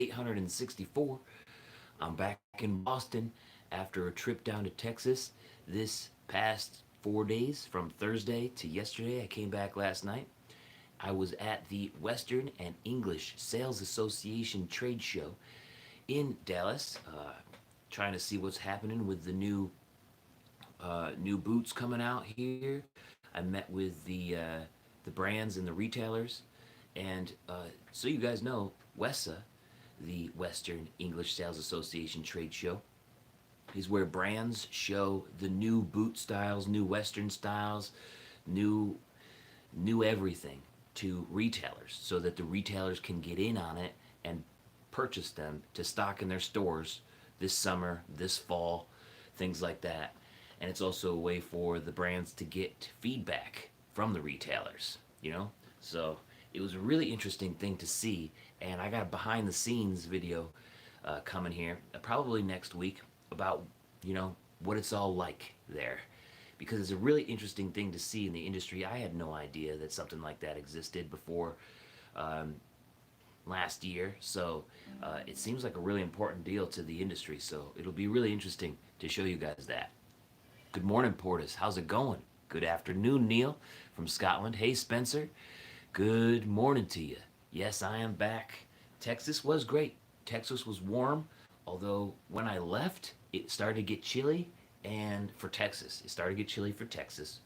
864. I'm back in Boston after a trip down to Texas this past 4 days from Thursday to yesterday. I came back last night. I was at the Western and English Sales Association trade show in Dallas, trying to see what's happening with the new boots coming out here. I met with the brands and the retailers, and so you guys know, WESA, the Western English Sales Association trade show, is where brands show the new boot styles, new Western styles, new new everything to retailers, so that the retailers can get in on it and purchase them to stock in their stores this summer, this fall, things like that. And it's also a way for the brands to get feedback from the retailers, you know? So it was a really interesting thing to see, and I got a behind the scenes video coming here, probably next week, about, what it's all like there, because it's a really interesting thing to see in the industry. I had no idea that something like that existed before um, last year, so it seems like a really important deal to the industry. So it'll be really interesting to show you guys that. Good morning, Portis. How's it going? Good afternoon, Neil from Scotland. Hey, Spencer. Good morning to you. Yes, I am back. Texas was great. Texas was warm, although when I left, it started to get chilly. And for Texas, it started to get chilly for Texas.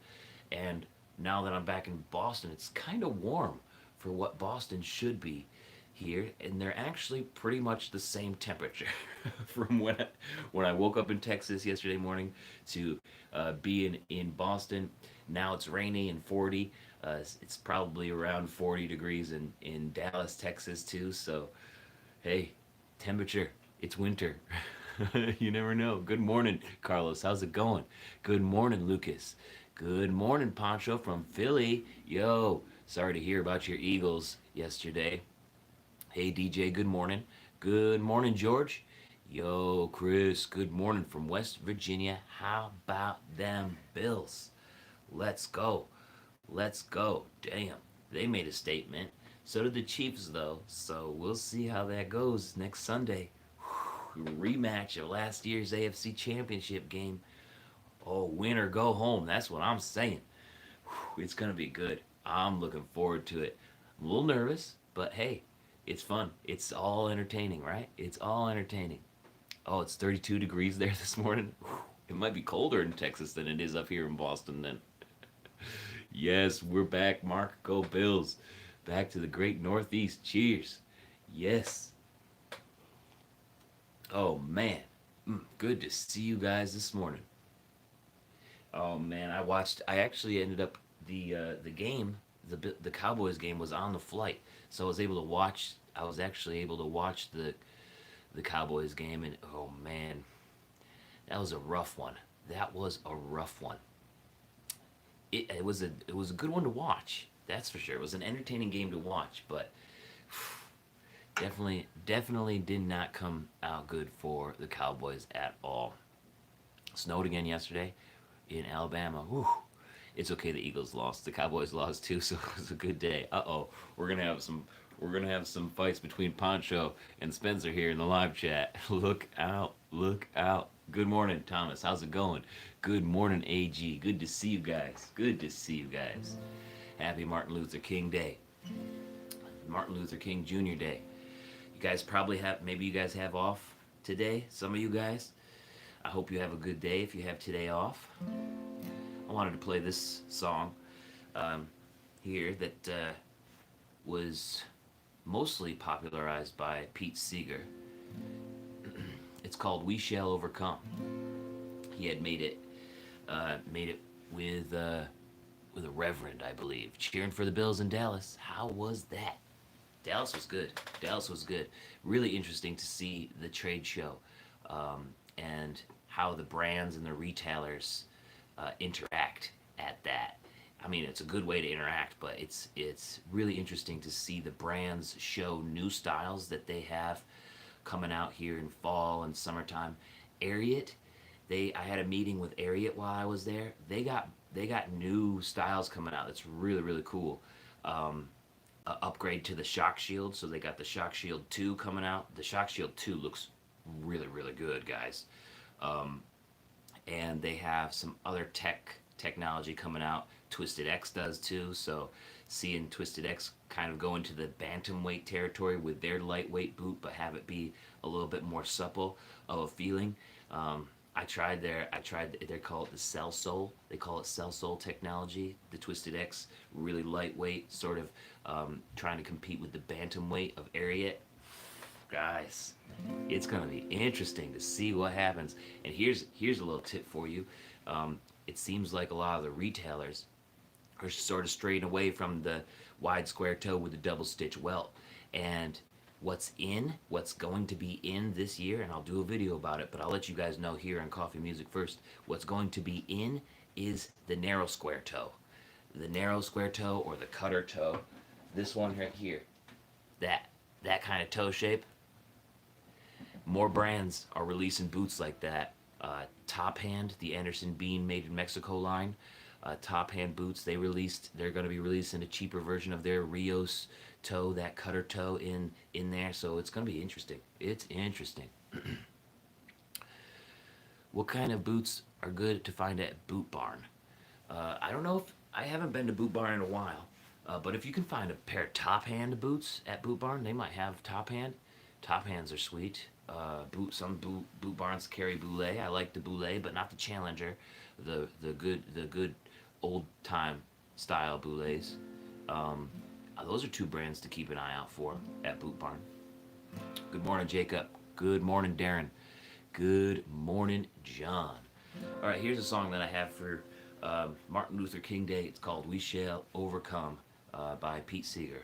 And now that I'm back in Boston, it's kind of warm for what Boston should be here, and they're actually pretty much the same temperature from when I woke up in Texas yesterday morning to being in Boston. Now it's rainy and 40. It's probably around 40 degrees in Dallas, Texas too. So, hey, temperature. It's winter. You never know. Good morning, Carlos. How's it going? Good morning, Lucas. Good morning, Poncho from Philly. Yo, sorry to hear about your Eagles yesterday. Hey, DJ, good morning. Good morning, George. Yo, Chris, good morning from West Virginia. How about them Bills? Let's go. Let's go. Damn, they made a statement. So did the Chiefs, though. So we'll see how that goes next Sunday. Rematch of last year's AFC Championship game. Oh, win or go home. That's what I'm saying. It's going to be good. I'm looking forward to it. I'm a little nervous, but hey, it's fun. It's all entertaining, right? It's all entertaining. Oh, it's 32 degrees there this morning. It might be colder in Texas than it is up here in Boston then. Yes, we're back, Mark. Go Bills. Back to the great Northeast. Cheers. Yes. Oh, man. Good to see you guys this morning. Oh man, I actually ended up the game. The Cowboys game was on the flight, so I was able to watch. I was actually able to watch the Cowboys game, and oh man, that was a rough one. That was a rough one. It was a good one to watch. That's for sure. It was an entertaining game to watch, but definitely did not come out good for the Cowboys at all. Snowed again yesterday in Alabama. Whew. It's okay. The Eagles lost. The Cowboys lost too, so it was a good day. Uh-oh, we're gonna have some fights between Poncho and Spencer here in the live chat. Look out! Look out! Good morning, Thomas. How's it going? Good morning, AG. Good to see you guys. Good to see you guys. Happy Martin Luther King Day. Martin Luther King Jr. Day. You guys probably have. Maybe you guys have off today. Some of you guys. I hope you have a good day if you have today off. I wanted to play this song um, here that was mostly popularized by Pete Seeger. It's called "We Shall Overcome." He had made it with a reverend, I believe, cheering for the Bills in Dallas. How was that? Dallas was good. Dallas was good. Really interesting to see the trade show and how the brands and the retailers interact at that. I mean, it's a good way to interact, but it's really interesting to see the brands show new styles that they have coming out here in fall and summertime. Ariat, I had a meeting with Ariat while I was there. They got new styles coming out. That's really cool. Um, upgrade to the Shock Shield. So they got the Shock Shield 2 coming out. The Shock Shield 2 looks really, really good, guys. And they have some other technology coming out. Twisted X does too. So seeing Twisted X kind of go into the bantamweight territory with their lightweight boot, but have it be a little bit more supple of a feeling. They call it the Cell Soul. They call it Cell Soul technology. The Twisted X, really lightweight, sort of trying to compete with the bantamweight of Ariat. Guys, it's gonna be interesting to see what happens. And here's a little tip for you. It seems like a lot of the retailers are sort of straying away from the wide square toe with the double stitch welt. And what's going to be in this year, and I'll do a video about it, but I'll let you guys know here on Coffee Music first. What's going to be in is the narrow square toe. The narrow square toe or the cutter toe. This one right here. That kind of toe shape. More brands are releasing boots like that. Top Hand, the Anderson Bean made in Mexico line. Top Hand boots, they're going to be releasing a cheaper version of their Rios toe, that cutter toe in there. So it's going to be interesting. It's interesting. What kind of boots are good to find at Boot Barn? I don't know if I haven't been to Boot Barn in a while, but if you can find a pair of Top Hand boots at Boot Barn, they might have Top Hand. Top Hands are sweet. Some boot barns carry Boulay. I like the Boulay, but not the Challenger. The good old time style Boulays. Those are two brands to keep an eye out for at Boot Barn. Good morning, Jacob. Good morning, Darren. Good morning, John. All right, here's a song that I have for Martin Luther King Day. It's called "We Shall Overcome" by Pete Seeger.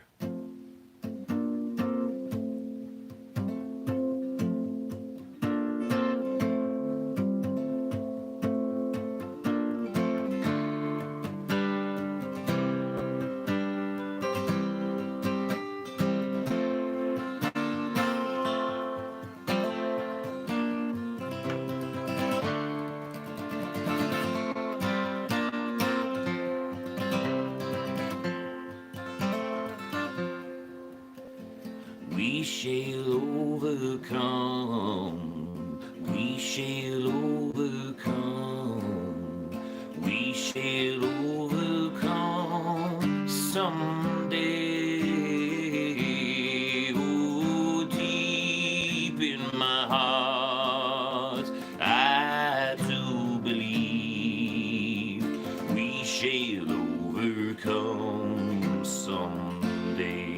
We shall overcome. We shall overcome. We shall overcome someday. Oh, deep in my heart, I do believe we shall overcome someday.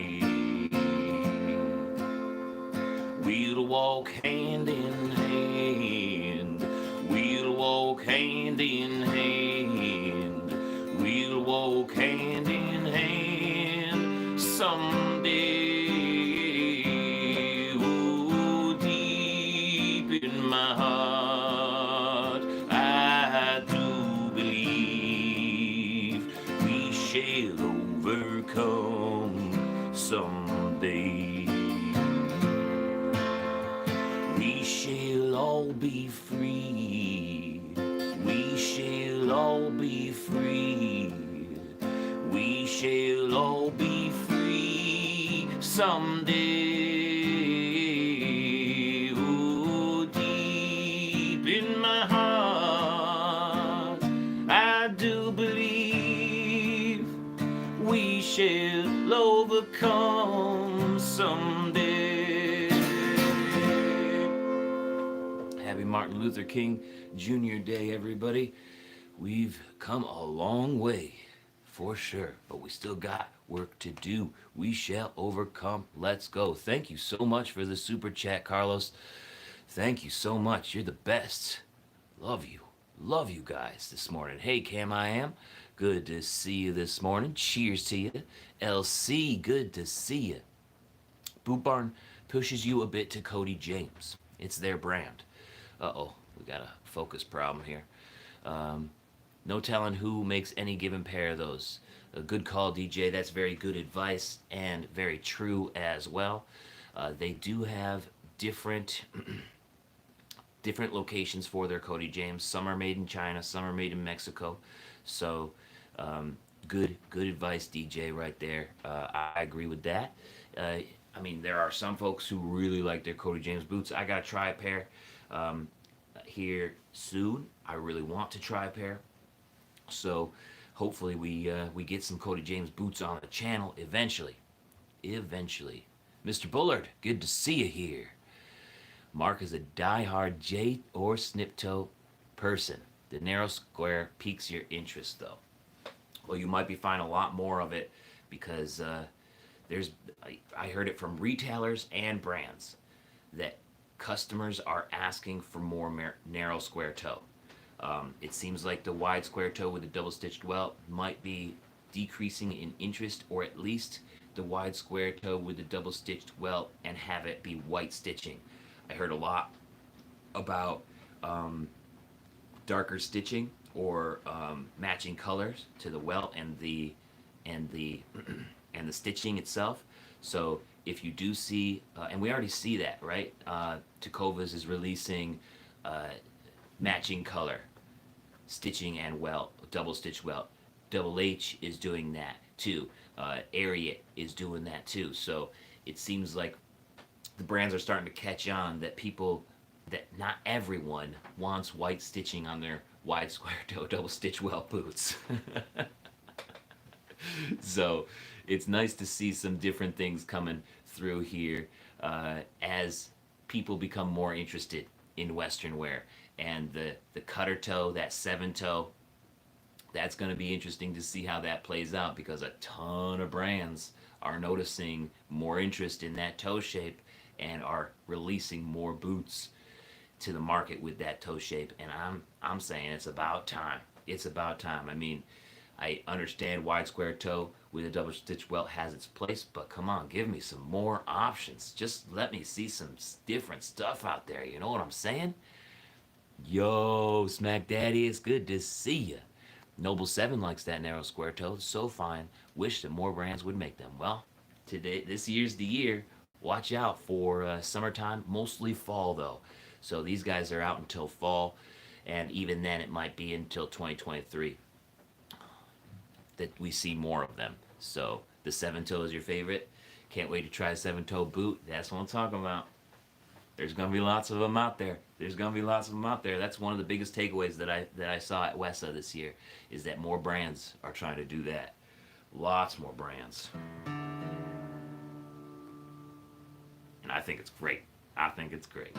We'll walk hand in hand. We'll walk hand in hand. We'll walk hand in hand someday. Oh, deep in my heart, I do believe we shall overcome someday. We shall all be free. We shall all be free. We shall all be free someday. Oh, deep in my heart, I do believe we shall overcome someday. Happy Martin Luther King Jr. Day, everybody. We've come a long way, for sure, but we still got work to do. We shall overcome. Let's go. Thank you so much for the super chat, Carlos. Thank you so much. You're the best. Love you. Love you guys this morning. Hey, Cam, I am. Good to see you this morning. Cheers to you. LC, good to see you. Boot Barn pushes you a bit to Cody James. It's their brand. Uh-oh, we got a focus problem here. No telling who makes any given pair of those. A good call, DJ. That's very good advice and very true as well. They do have different different locations for their Cody James. Some are made in China, some are made in Mexico. So Good advice, DJ, right there. I agree with that. Uh, I mean, there are some folks who really like their Cody James boots. I gotta try a pair um, here soon. I really want to try a pair. So hopefully we get some Cody James boots on the channel eventually. Eventually. Mr. Bullard, good to see you here. Mark is a die-hard J or snip toe person. The narrow square piques your interest, though. Well, you might be finding a lot more of it because there's I heard it from retailers and brands that customers are asking for more narrow square toe. It seems like the wide square toe with the double stitched welt might be decreasing in interest, or at least the wide square toe with the double stitched welt and have it be white stitching. I heard a lot about darker stitching or matching colors to the welt and the and the stitching itself. So if you do see, and we already see that, right? Tecovas is releasing uh, matching color stitching and welt, double stitch welt. Double H is doing that too. Ariat is doing that too. So it seems like the brands are starting to catch on that people, that not everyone wants white stitching on their wide square toe double stitch welt boots. So it's nice to see some different things coming through here as people become more interested in Western wear. And the cutter toe, that seven toe, that's going to be interesting to see how that plays out because a ton of brands are noticing more interest in that toe shape and are releasing more boots to the market with that toe shape. And I'm saying it's about time. It's about time. I mean, I understand wide square toe with a double stitch welt has its place, but come on, give me some more options. Just let me see some different stuff out there. You know what I'm saying? Yo, Smack Daddy, it's good to see ya. Noble 7 likes that narrow square toe. So fine. Wish that more brands would make them. Well, today, this year's the year. Watch out for summertime, mostly fall though. So these guys are out until fall, and even then it might be until 2023 that we see more of them. So the seven toe is your favorite. Can't wait to try a seven toe boot. That's what I'm talking about. There's gonna be lots of them out there. There's gonna be lots of them out there. That's one of the biggest takeaways that I saw at WESA this year is that more brands are trying to do that. Lots more brands, and I think it's great. I think it's great.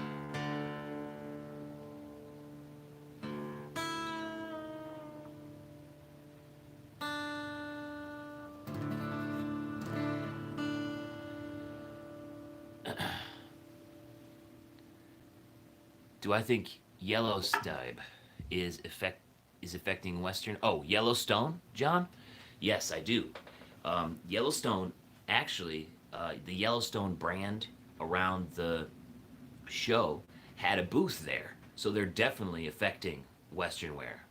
Do I think Yellowstone is effect is affecting Western? Oh, Yellowstone, John? Yes, I do. Yellowstone, actually, the Yellowstone brand around the show had a booth there, so they're definitely affecting Western wear.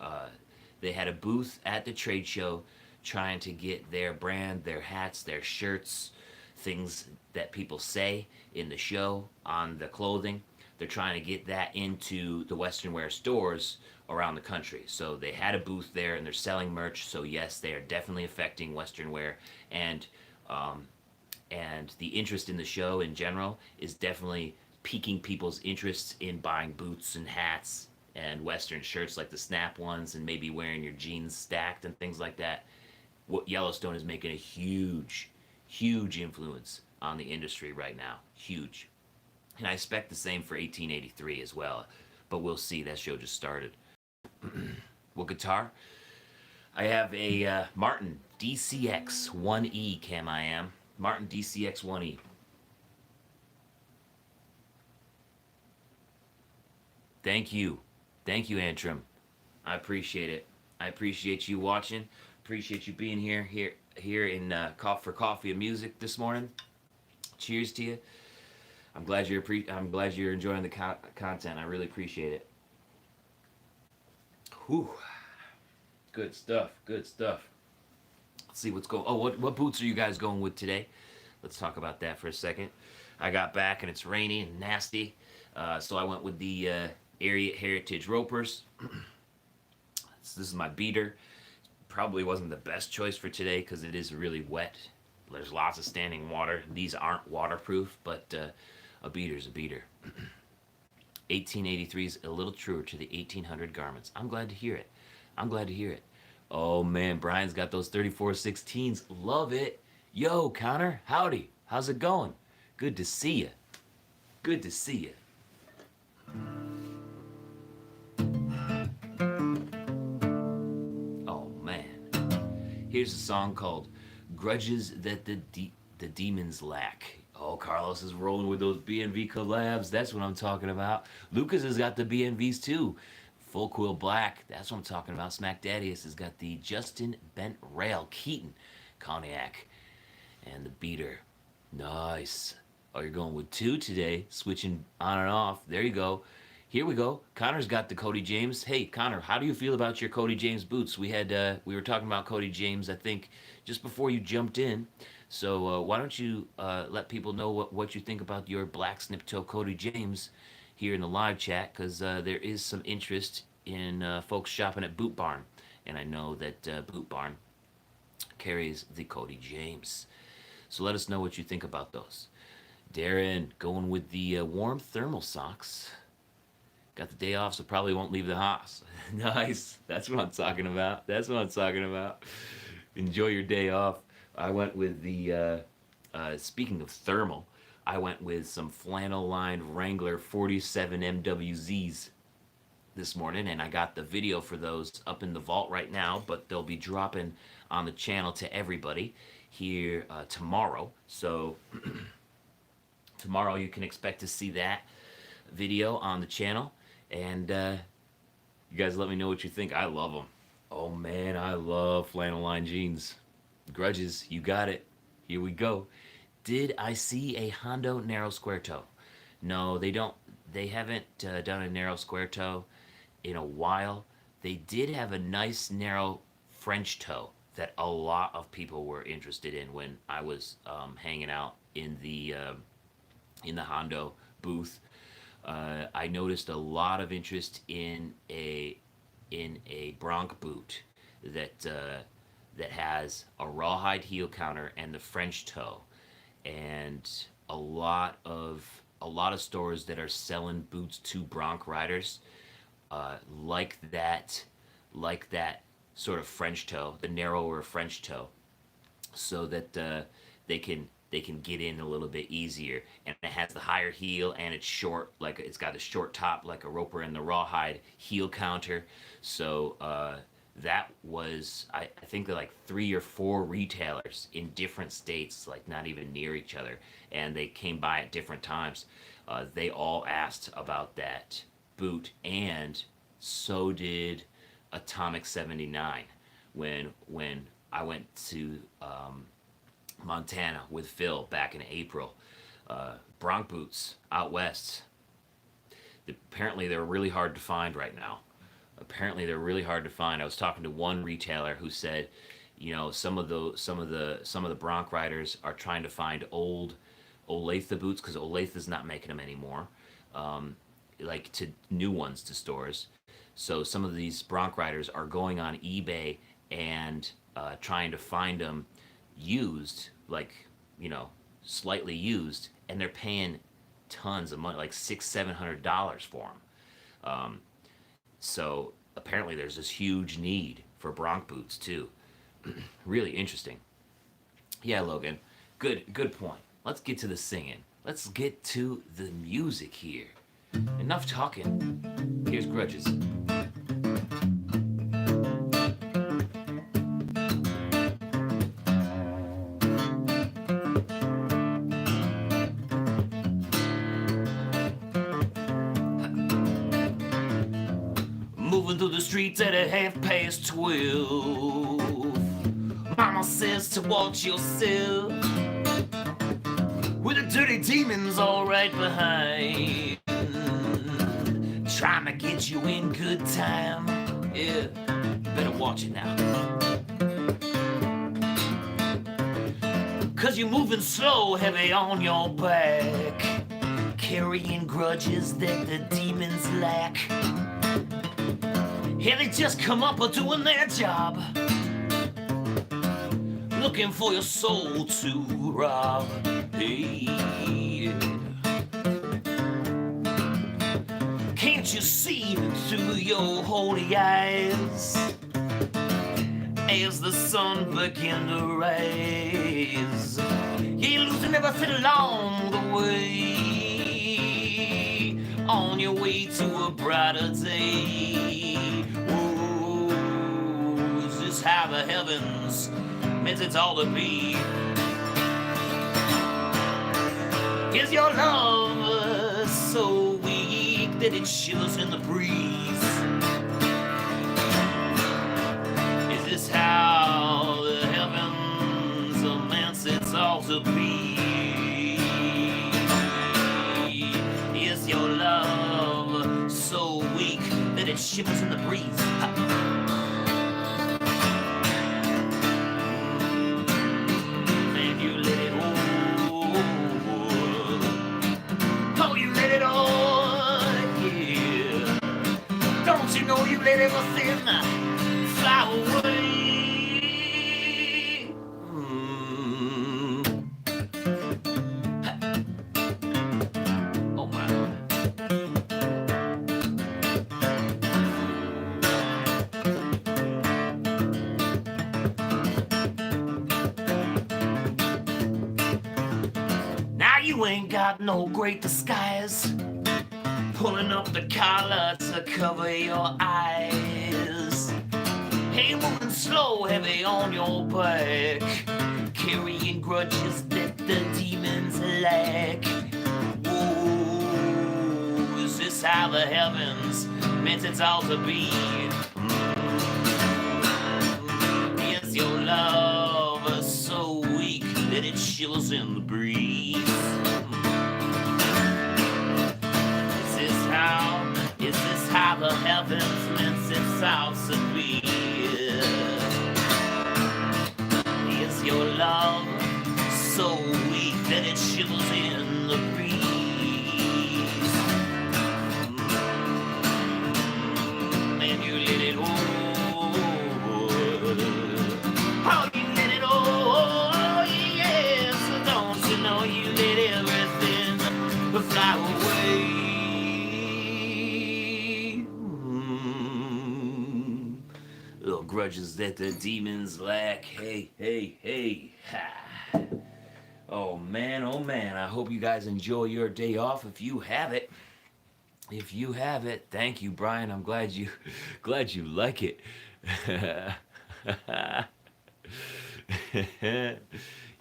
They had a booth at the trade show, trying to get their brand, their hats, their shirts, things that people say in the show on the clothing. They're trying to get that into the Western wear stores around the country. So they had a booth there and they're selling merch. So yes, they are definitely affecting Western wear, and um, and the interest in the show in general is definitely piquing people's interests in buying boots and hats and Western shirts like the snap ones, and maybe wearing your jeans stacked and things like that. What Yellowstone is making a huge influence on the industry right now. Huge. And I expect the same for 1883 as well. But we'll see. That show just started. What guitar? I have a Martin DCX 1E Cam I am. Martin DCX 1E. Thank you. Thank you, Antrim. I appreciate it. I appreciate you watching. Appreciate you being here in for coffee and music this morning. Cheers to you. I'm glad you're enjoying the content. I really appreciate it. Whew. Good stuff. Good stuff. Let's see what's going. Oh, what boots are you guys going with today? Let's talk about that for a second. I got back and it's rainy and nasty, so I went with the Ariat Heritage Ropers. This is my beater. probably wasn't the best choice for today because it is really wet. There's lots of standing water. These aren't waterproof, but a beater's a beater. 1883 is a little truer to the 1800 garments. I'm glad to hear it. I'm glad to hear it. Oh man, Brian's got those 3416s. Love it. Yo, Connor, howdy. How's it going? Good to see you. Good to see you. Oh man. Here's a song called Grudges That the Demons Lack. Oh, Carlos is rolling with those BNV collabs. That's what I'm talking about. Lucas has got the BNVs too. Full Quill Black. That's what I'm talking about. Smack Daddius has got the Justin Bent Rail Keaton Cognac. And the beater. Nice. Oh, you're going with two today. Switching on and off. There you go. Here we go. Connor's got the Cody James. Hey, Connor, how do you feel about your Cody James boots? We were talking about Cody James, I think, just before you jumped in. So why don't you let people know what you think about your black snip toe Cody James here in the live chat, because there is some interest in folks shopping at Boot Barn, and I know that Boot Barn carries the Cody James. So let us know what you think about those. Darren going with the warm thermal socks. Got the day off, so probably won't leave the house. Nice. That's what I'm talking about. That's what I'm talking about. Enjoy your day off. I went with the, speaking of thermal, I went with some flannel lined Wrangler 47 MWZs this morning, and I got the video for those up in the vault right now, but they'll be dropping on the channel to everybody here tomorrow. So tomorrow you can expect to see that video on the channel, and you guys let me know what you think. I love them. Oh man, I love flannel line jeans. Grudges, you got it. Here we go. Did I see a Hondo narrow square toe? No, they don't. They haven't done a narrow square toe in a while. They did have a nice narrow French toe that a lot of people were interested in when I was hanging out in the Hondo booth. I noticed a lot of interest in a Bronc boot that has a rawhide heel counter and the French toe, and a lot of stores that are selling boots to Bronc riders like that sort of French toe, the narrower French toe, so that they can get in a little bit easier. And it has the higher heel, and it's short, like it's got a short top like a Roper, and the rawhide heel counter. So that was, I think there like 3 or 4 retailers in different states, like not even near each other, and they came by at different times. They all asked about that boot, and so did Atomic 79 when I went to Montana with Phil back in April. Bronc boots out west. Apparently they're really hard to find right now. I was talking to one retailer who said, you know, some of the Bronc riders are trying to find old Olathe boots because Olathe is not making them anymore, like to new ones to stores. So some of these Bronc riders are going on eBay and trying to find them used, like, you know, slightly used, and they're paying tons of money, like $600-700 for them. So apparently there's this huge need for Bronc boots too. Really interesting. Yeah, Logan, good point. Let's get to the singing. Let's get to the music here. Enough talking. Here's Grudges. Moving through the streets at 12:30. Mama says to watch yourself, with the dirty demons all right behind, trying to get you in good time. Yeah, better watch it now. Cause you're moving slow, heavy on your back, carrying grudges that the demons lack. Yeah, they just come up doing their job, looking for your soul to rob. Hey, can't you see through your holy eyes as the sun began to rise? You're losing everything along the way, on your way to a brighter day. Whoa, is this how the heavens meant it all to be? Is your love so weak that it shivers in the breeze? Is this how the heavens are meant it all to be? Is your love so weak that it shivers in the breeze? And you let it oh, you let it on, yeah. Don't you know you let everything fly away? Oh my. Now you ain't got no great disguise, pulling up the collar to cover your eyes. Hey, moving slow, heavy on your back, carrying grudges that the demons lack. Whoa, is this how the heavens meant it all to be? Is your love so weak that it chills in the breeze? Is this how the heavens meant it all to be? Is your love so weak that it shivers in the breeze? And you let it oh, you let it oh, yes. Don't you know you let everything fly away? Little grudges that the demons lack. Hey, hey, hey. Ha. Oh man, I hope you guys enjoy your day off if you have it. If you have it, thank you, Brian. I'm glad you like it.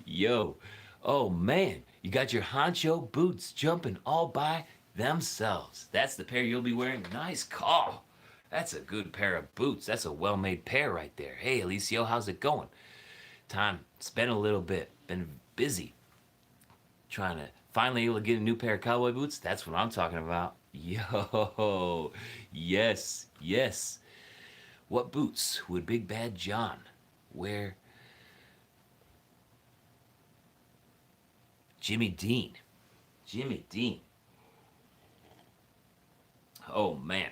Yo, oh man, you got your honcho boots jumping all by themselves. That's the pair you'll be wearing. Nice call. That's a good pair of boots. That's a well-made pair right there. Hey, Alicio, how's it going? Time. It's been a little bit. Been busy. Trying to finally able to get a new pair of cowboy boots. That's what I'm talking about. Yo, yes, yes. What boots would Big Bad John wear? Jimmy Dean. Jimmy Dean. Oh man.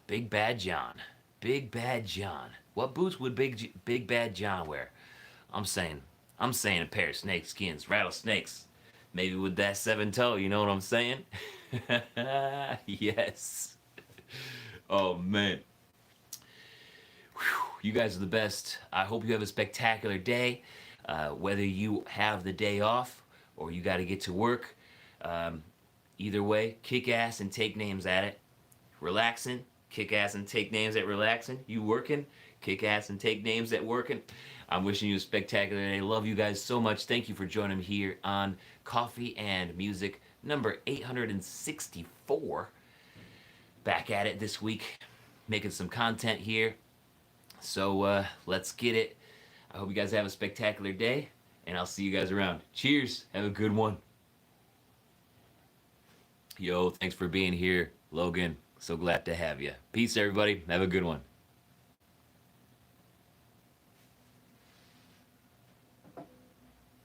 Big Bad John. Big Bad John. What boots would Big Bad John wear? I'm saying a pair of snake skins, rattlesnakes. Maybe with that 7-toe, you know what I'm saying? Yes. Oh man. Whew, you guys are the best. I hope you have a spectacular day. Whether you have the day off or you got to get to work, either way, kick ass and take names at it. Relaxing, kick ass and take names at relaxing. You working, kick ass and take names at working. I'm wishing you a spectacular day. Love you guys so much. Thank you for joining me here on Coffee and Music number 864. Back at it this week, making some content here. So let's get it. I hope you guys have a spectacular day, and I'll see you guys around. Cheers. Have a good one. Yo, thanks for being here, Logan. So glad to have you. Peace, everybody. Have a good one.